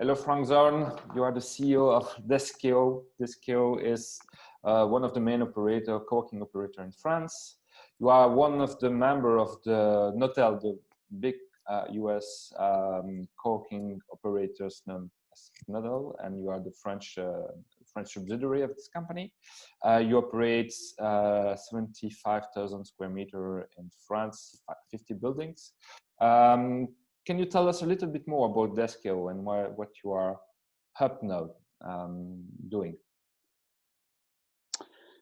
Hello, Frank Zorn. You are the CEO of Deskeo. Deskeo is one of the main coworking operator in France. You are one of the member of the Knotel, the big US coworking operators known as Knotel, and you are the French subsidiary of this company. You operate 75,000 square meters in France, 50 buildings. Can you tell us a little bit more about Deskeo and what you are up now doing?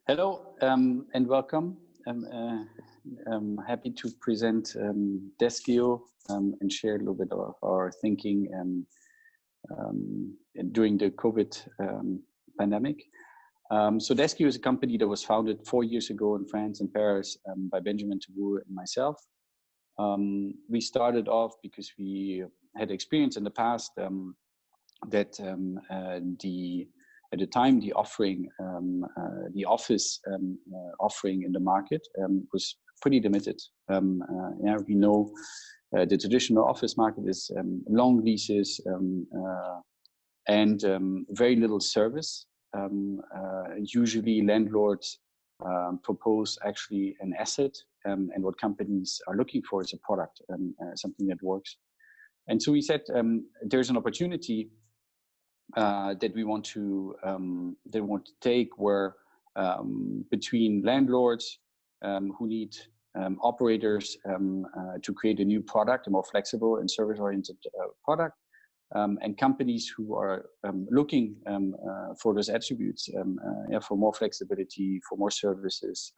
Hello and welcome. I'm happy to present Deskeo and share a little bit of our thinking during the COVID pandemic. So Deskeo is a company that was founded 4 years ago in France, in Paris, by Benjamin Tabou and myself. We started off because we had experience in the past that at the time the offering, the office offering in the market was pretty limited. Yeah, we know the traditional office market is long leases and very little service. Usually landlords propose actually an asset, and what companies are looking for is a product, something that works. And so we said there's an opportunity that we want to take where between landlords who need operators to create a new product, a more flexible and service-oriented product, and companies who are looking for those attributes, for more flexibility, for more services.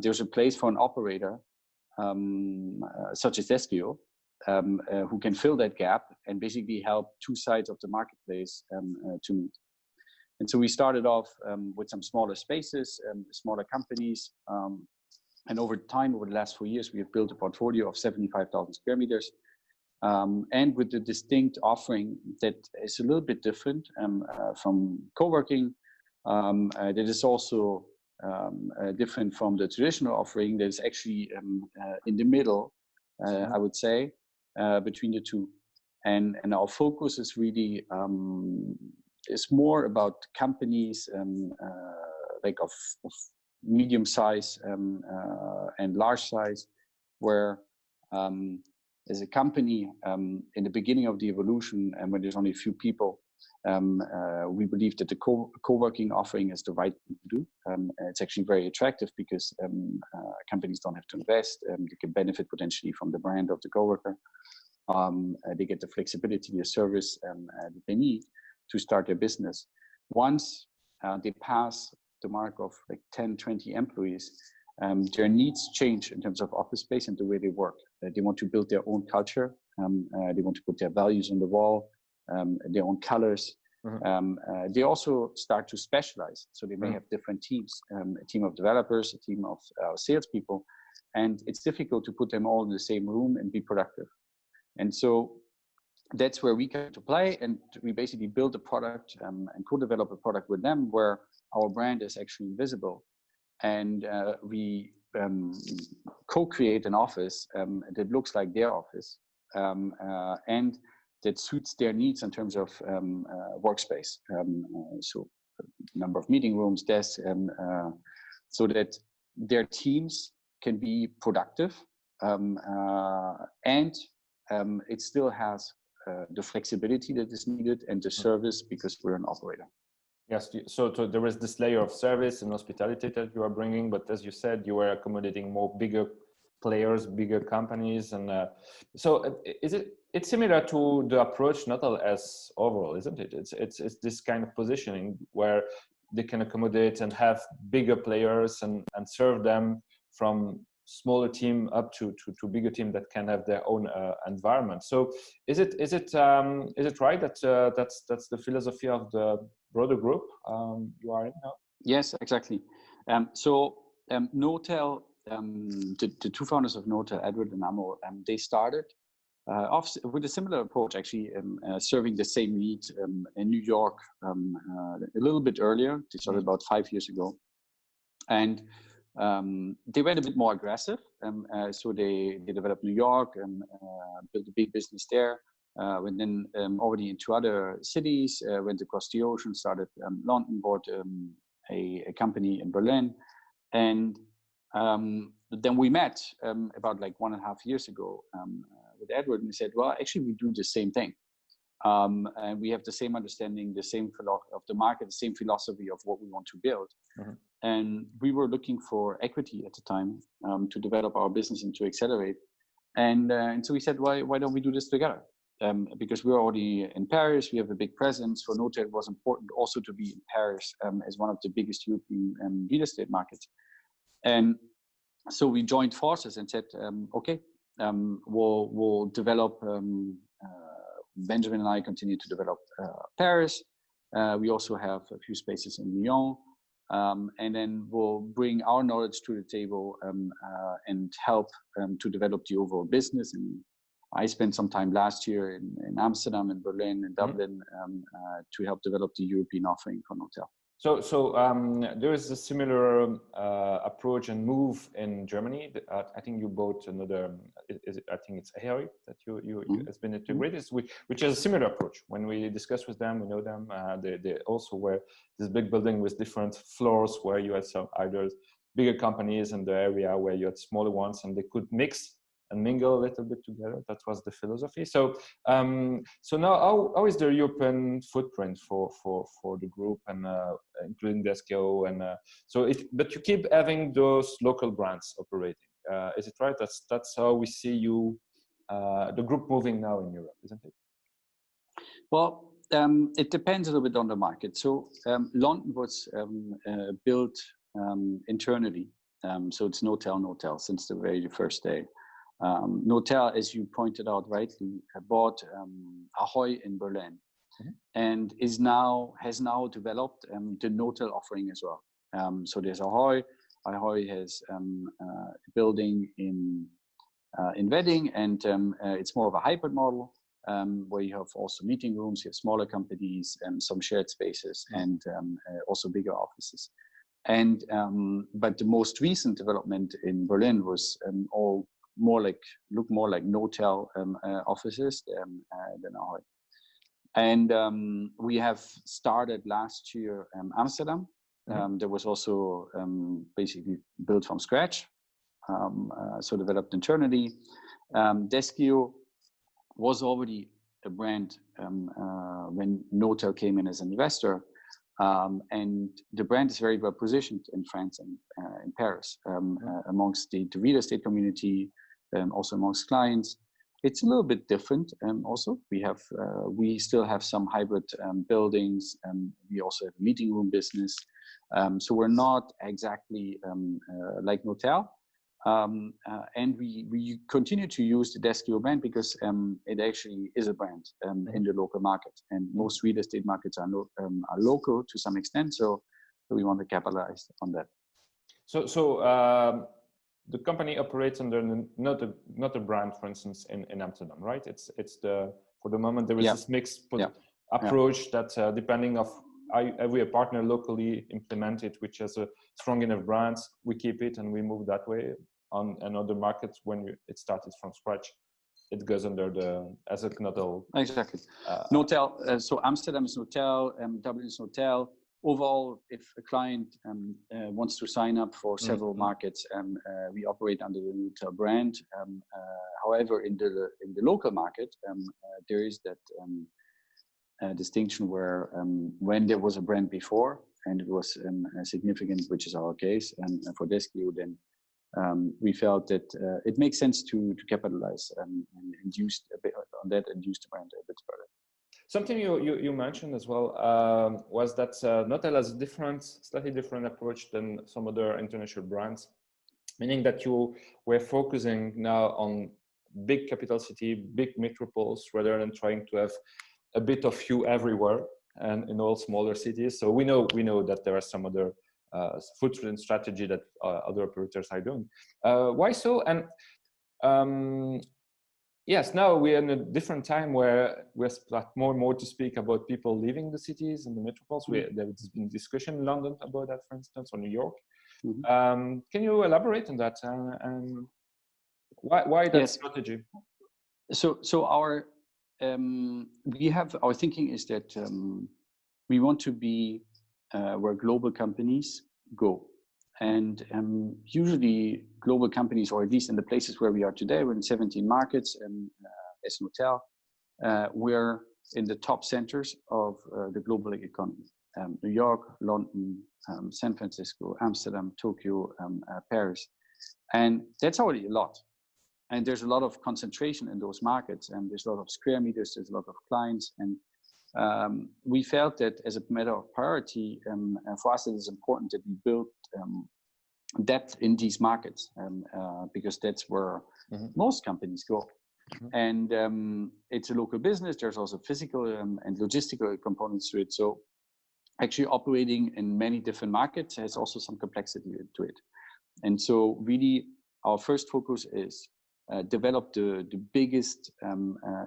There's a place for an operator such as Deskeo who can fill that gap and basically help two sides of the marketplace to meet. And so we started off with some smaller spaces, smaller companies, and over time, over the last 4 years, we have built a portfolio of 75,000 square meters. And with the distinct offering that is a little bit different from coworking, that is also different from the traditional offering that is actually in the middle, I would say, between the two. And our focus is really, is more about companies like of medium size and large size, where as a company in the beginning of the evolution and when there's only a few people, we believe that the co-working offering is the right thing to do. It's actually very attractive because companies don't have to invest. They can benefit potentially from the brand of the coworker. They get the flexibility, the service that they need to start their business. Once they pass the mark of like 10, 20 employees, their needs change in terms of office space and the way they work. They want to build their own culture. They want to put their values on the wall, their own colors. Mm-hmm. They also start to specialize. So they may have different teams, a team of developers, a team of salespeople, and it's difficult to put them all in the same room and be productive. And so that's where we come to play, and we basically build a product and co-develop a product with them where our brand is actually visible. And we co-create an office that looks like their office and that suits their needs in terms of workspace. So number of meeting rooms, desks, so that their teams can be productive and it still has the flexibility that is needed and the service because we're an operator. Yes, so there is this layer of service and hospitality that you are bringing, but as you said, you are accommodating more bigger players, bigger companies, and so it's similar to the approach Knotel as overall, isn't it? It's this kind of positioning where they can accommodate and have bigger players and serve them from smaller team up to bigger team that can have their own environment. So is it right that that's the philosophy of the broader group you are in now? Yes, exactly. So Knotel, the two founders of Knotel, Edward and Amo, they started off with a similar approach, actually, serving the same need in New York a little bit earlier. They started about 5 years ago, and they went a bit more aggressive. So they developed New York and built a big business there. went then already into other cities, went across the ocean, started London, bought a company in Berlin. And then we met about like 1.5 years ago with Edward, and he said, well, actually, we do the same thing. And we have the same understanding, the same philosophy of the market, the same philosophy of what we want to build. Mm-hmm. And we were looking for equity at the time to develop our business and to accelerate. And so we said, why don't we do this together? Because we're already in Paris, we have a big presence. For Knotel, it was important also to be in Paris as one of the biggest European real estate markets. And so we joined forces and said, okay, we'll develop. Benjamin and I continue to develop Paris. We also have a few spaces in Lyon. And then we'll bring our knowledge to the table and help to develop the overall business. And I spent some time last year in Amsterdam, in Berlin, in Dublin to help develop the European offering for Knotel. So there is a similar approach and move in Germany. I think you bought another. I think it's Ahoy that you has been integrated, which is a similar approach. When we discuss with them, we know them. They also were this big building with different floors where you had some either bigger companies in the area where you had smaller ones, and they could mix and mingle a little bit together. That was the philosophy. So now how is the European footprint for the group and including Deskeo and but you keep having those local brands operating. Is it right? That's how we see you, the group moving now in Europe, isn't it? Well, it depends a little bit on the market. So London was built internally. So it's Knotel since the very first day. Knotel, as you pointed out rightly, bought Ahoy in Berlin, and has now developed the Knotel offering as well. So there's Ahoy. Ahoy has a building in Wedding, and it's more of a hybrid model where you have also meeting rooms, you have smaller companies, some shared spaces, and also bigger offices. And but the most recent development in Berlin was all look more like Knotel offices than Ahoy. And we have started last year Amsterdam. That was also basically built from scratch, so developed internally. Deskeo was already a brand when Knotel came in as an investor. And the brand is very well positioned in France and in Paris amongst the real estate community, also amongst clients. It's a little bit different. Also, we still have some hybrid buildings, and we also have a meeting room business. So we're not exactly like Knotel. And we continue to use the Deskeo brand because it actually is a brand in the local market, and most real estate markets are local to some extent. So we want to capitalize on that. So the company operates under not a brand, for instance, in Amsterdam, right? It's for the moment there is this mixed approach that depending of every partner locally implement it, which has a strong enough brands, we keep it and we move that way. On another markets, when it started from scratch, it goes under as a Knotel. Exactly. Knotel. So Amsterdam is Knotel, Dublin is Knotel. Overall, if a client wants to sign up for several markets, we operate under the Knotel brand. However, in the local market, there is that distinction where when there was a brand before and it was significant, which is our case, and for Deskeo, then we felt that it makes sense to capitalize and use a bit on that and use the brand a bit further. Something you mentioned as well was that Knotel has a slightly different approach than some other international brands, meaning that you were focusing now on big capital city, big metropoles, rather than trying to have a bit of you everywhere and in all smaller cities. So we know that there are some other footprint strategy that other operators are doing. Why so? And yes, now we're in a different time where we're more and more to speak about people leaving the cities and the metropoles. There's been discussion in London about that, for instance, or New York. Can you elaborate on that? And why that strategy? So we have our thinking is that we want to be where global companies go. And usually global companies, or at least in the places where we are today, we're in 17 markets and as Knotel, we're in the top centers of the global economy. New York, London, San Francisco, Amsterdam, Tokyo, Paris. And that's already a lot. And there's a lot of concentration in those markets, and there's a lot of square meters, there's a lot of clients. And we felt that as a matter of priority, for us it is important that we build depth in these markets, because that's where most companies go. And it's a local business. There's also physical and logistical components to it. So actually operating in many different markets has also some complexity to it. And so really our first focus is develop the biggest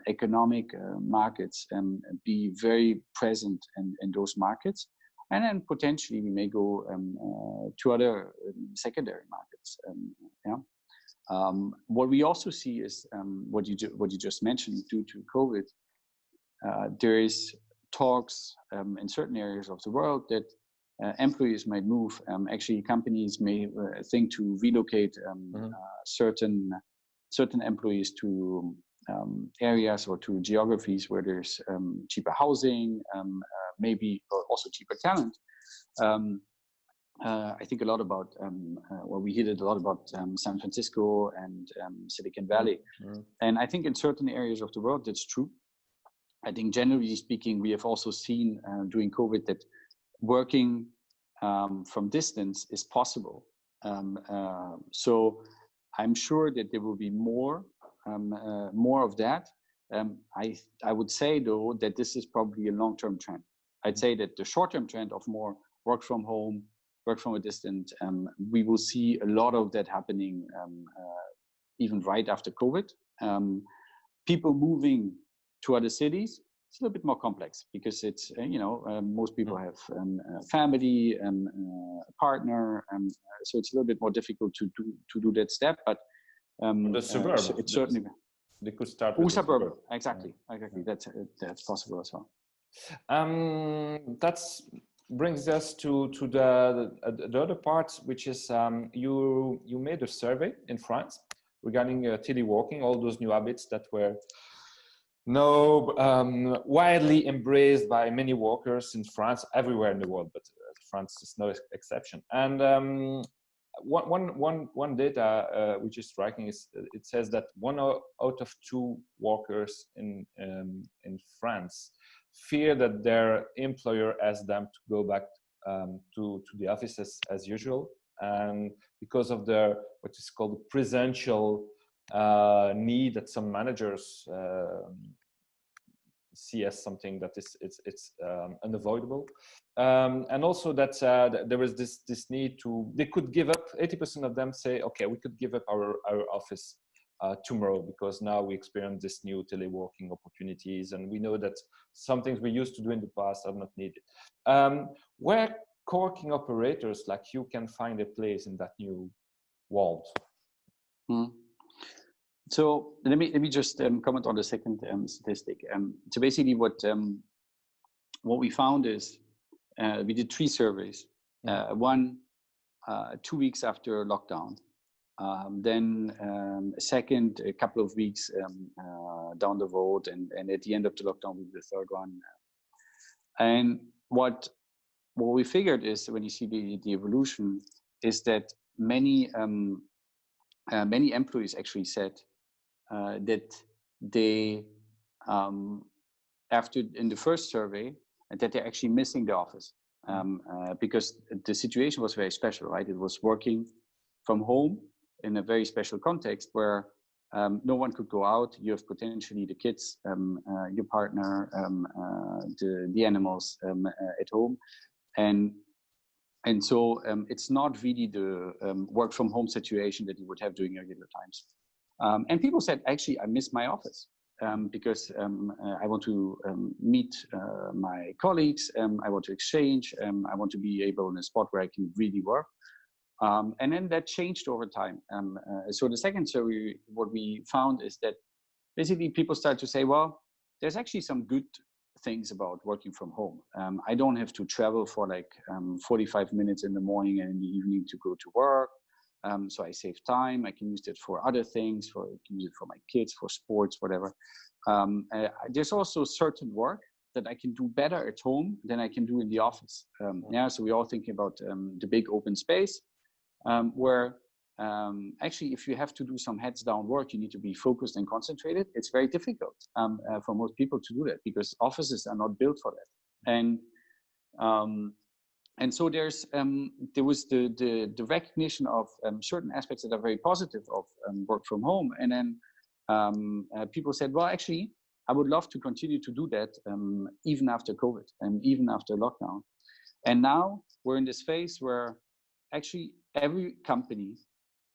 economic markets and be very present in those markets. And then potentially we may go to other secondary markets. What we also see is what you just mentioned. Due to COVID, there is talks in certain areas of the world that employees might move. Actually, companies may think to relocate certain employees to areas or to geographies where there's cheaper housing, maybe also cheaper talent. I think a lot about, we hear it a lot about San Francisco and Silicon Valley. And I think in certain areas of the world, that's true. I think generally speaking, we have also seen during COVID that working from distance is possible. So I'm sure that there will be more of that. I would say though that this is probably a long-term trend. I'd say that the short-term trend of more work from home, work from a distance, we will see a lot of that happening even right after COVID. People moving to other cities, it's a little bit more complex because it's, most people have family, a partner, so it's a little bit more difficult to do that step. But the suburb, so it's certainly they could start with suburb. Exactly. That's possible as well. That brings us to the other part, which is you made a survey in France regarding teleworking, all those new habits that were now widely embraced by many workers in France, everywhere in the world, but France is no exception. And one data which is striking is it says that 1 out of 2 workers in France fear that their employer asks them to go back to the offices as usual, and because of the what is called the presential need that some managers see as something that it's unavoidable, and also that there is this need to, they could give up. 80% of them say, okay, we could give up our office tomorrow because now we experience this new teleworking opportunities, and we know that some things we used to do in the past are not needed. Where coworking operators like you can find a place in that new world? So let me just comment on the second statistic. So basically, what we found is we did 3 surveys. One 2 weeks after lockdown, then a second a couple of weeks down the road, and at the end of the lockdown we did the third one. And what we figured is, when you see the evolution, is that many employees actually said that they after in the first survey that they're actually missing the office, because the situation was very special, right? It was working from home in a very special context where no one could go out. You have potentially the kids, your partner, the animals at home, and so it's not really the work from home situation that you would have during regular times. And people said, actually, I miss my office because I want to meet my colleagues, I want to exchange, I want to be able in a spot where I can really work. And then that changed over time. So the second survey, what we found is that basically people start to say, well, there's actually some good things about working from home. I don't have to travel for like 45 minutes in the morning and in the evening to go to work. So I save time. I can use it for other things. I can use it for my kids, for sports, whatever. There's also certain work that I can do better at home than I can do in the office. So we're all thinking about the big open space, where actually, if you have to do some heads down work, you need to be focused and concentrated. It's very difficult for most people to do that because offices are not built for that. And so there was the recognition of certain aspects that are very positive of work from home. And then people said, well, actually, I would love to continue to do that even after COVID and even after lockdown. And now we're in this phase where actually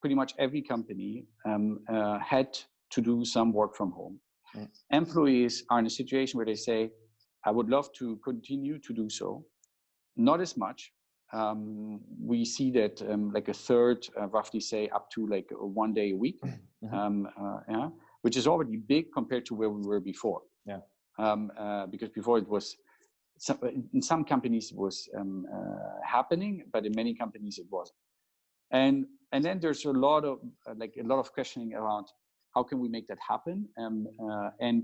pretty much every company had to do some work from home. Employees are in a situation where they say, I would love to continue to do so. Not as much. We see that like a third roughly say up to like 1 day a week, which is already big compared to where we were before. Because before it was, in some companies it was happening, but in many companies it wasn't. And then there's a lot of questioning around how can we make that happen, and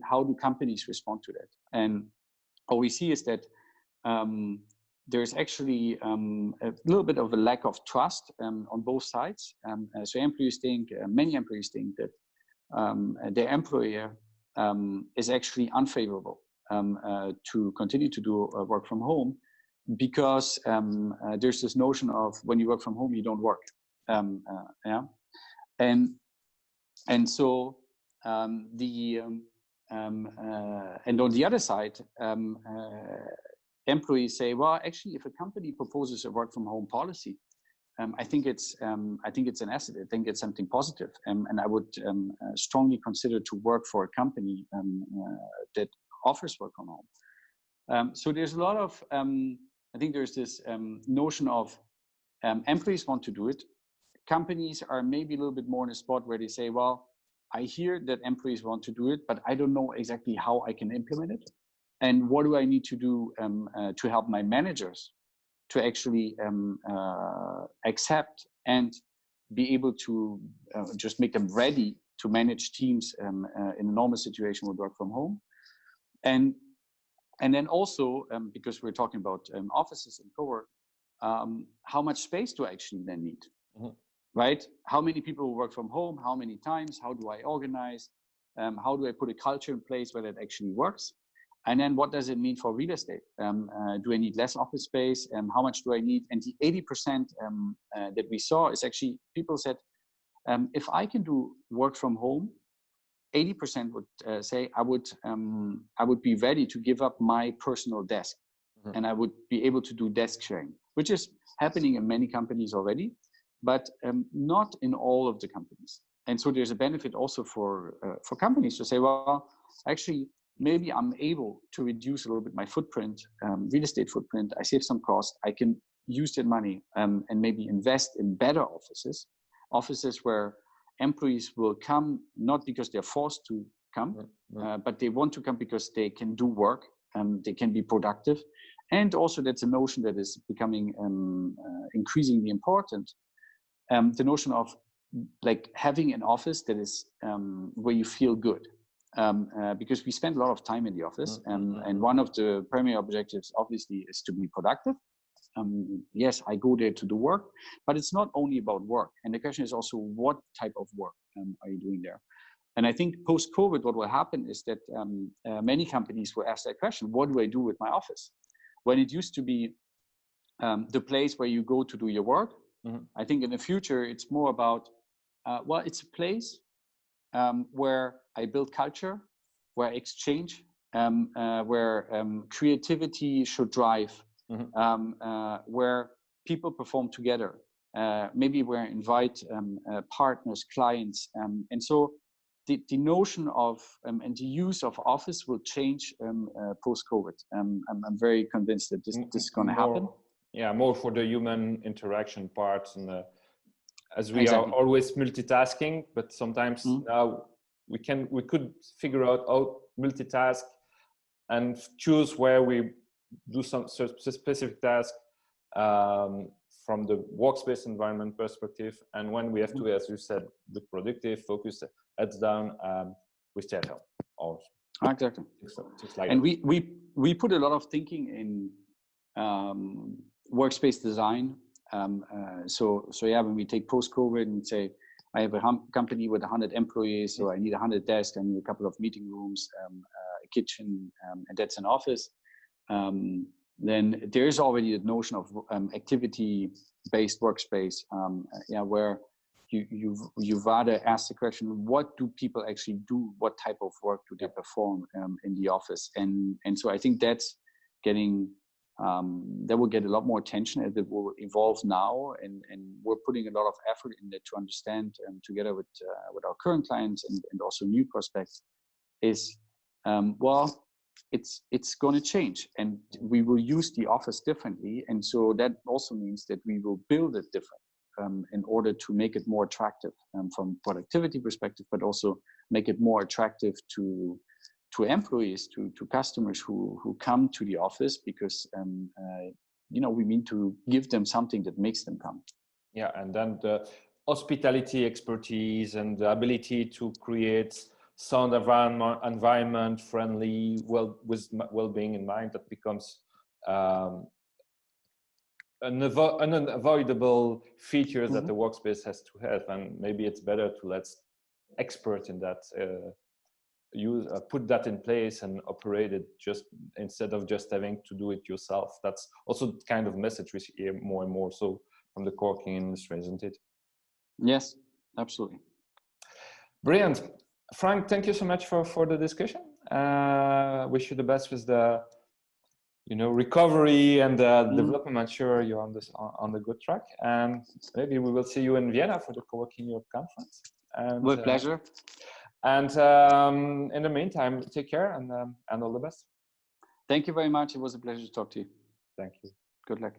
how do companies respond to that? And what we see is that there's actually a little bit of a lack of trust on both sides. So many employees think that their employer is actually unfavorable to continue to do work from home, because there's this notion of when you work from home, you don't work. And so and on the other side, employees say, well, actually, if a company proposes a work from home policy, I think it's an asset. I think it's something positive, and I would strongly consider to work for a company that offers work from home. So there's a lot of I think there's this notion of employees want to do it. Companies are maybe a little bit more in a spot where they say, well, I hear that employees want to do it, but I don't know exactly how I can implement it. And what do I need to do to help my managers to actually accept and be able to just make them ready to manage teams in a normal situation with work from home. And then also, because we're talking about offices and co-work, how much space do I actually then need? Right? How many people will work from home? How many times? How do I organize? How do I put a culture in place where that actually works? And then what does it mean for real estate? Do I need less office space? How much do I need? And the 80% that we saw is actually people said, if I can do work from home, 80% would say I would be ready to give up my personal desk, and I would be able to do desk sharing, which is happening in many companies already, but not in all of the companies. And so there's a benefit also for companies to say, well, actually, maybe I'm able to reduce a little bit my footprint, real estate footprint. I save some cost. I can use that money and maybe invest in better offices where employees will come not because they're forced to come, but they want to come because they can do work, they can be productive. And also that's a notion that is becoming increasingly important. The notion of like having an office that is where you feel good. Because we spend a lot of time in the office, and one of the primary objectives obviously is to be productive. Yes, I go there to do work, but it's not only about work. And the question is also, what type of work are you doing there? And I think post-COVID, what will happen is that many companies will ask that question, what do I do with my office? When it used to be the place where you go to do your work, I think in the future, it's more about, well, it's a place where I build culture, where I exchange, where creativity should drive, where people perform together, maybe where I invite partners, clients. And so the notion of and the use of office will change post-COVID. I'm very convinced that this is going to happen. Yeah, more for the human interaction part, and as we are always multitasking, but sometimes now we could figure out how multitask and choose where we do some specific task from the workspace environment perspective, and when we have to, as you said, be productive, focus, heads down, we stay at home. Or exactly. Things like and that. we put a lot of thinking in workspace design. So yeah, when we take post-COVID and say, I have a company with 100 employees, so I need 100 desks, I need a couple of meeting rooms, a kitchen, and that's an office. Then there is already the notion of activity-based workspace, where you rather ask the question, what do people actually do? What type of work do they perform in the office? And so I think that's getting, that will get a lot more attention as it will evolve now. And we're putting a lot of effort in it to understand, together with our current clients and also new prospects, is, it's going to change, and we will use the office differently. And so that also means that we will build it different. In order to make it more attractive from productivity perspective, but also make it more attractive to employees, to customers who come to the office, because we mean to give them something that makes them come. Yeah, and then the hospitality expertise and the ability to create sound environment friendly, with well-being in mind, that becomes unavoidable features that the workspace has to have. And maybe it's better to let experts in that put that in place and operate it, just instead of just having to do it yourself. That's also the kind of message we hear more and more so from the coworking industry, isn't it? Yes, absolutely. Brilliant. Frank, thank you so much for the discussion. Wish you the best with the recovery and development. I'm sure you're on the good track, and maybe we will see you in Vienna for the Coworking Europe conference. And, with pleasure. And in the meantime, take care and all the best. Thank you very much. It was a pleasure to talk to you. Thank you. Good luck.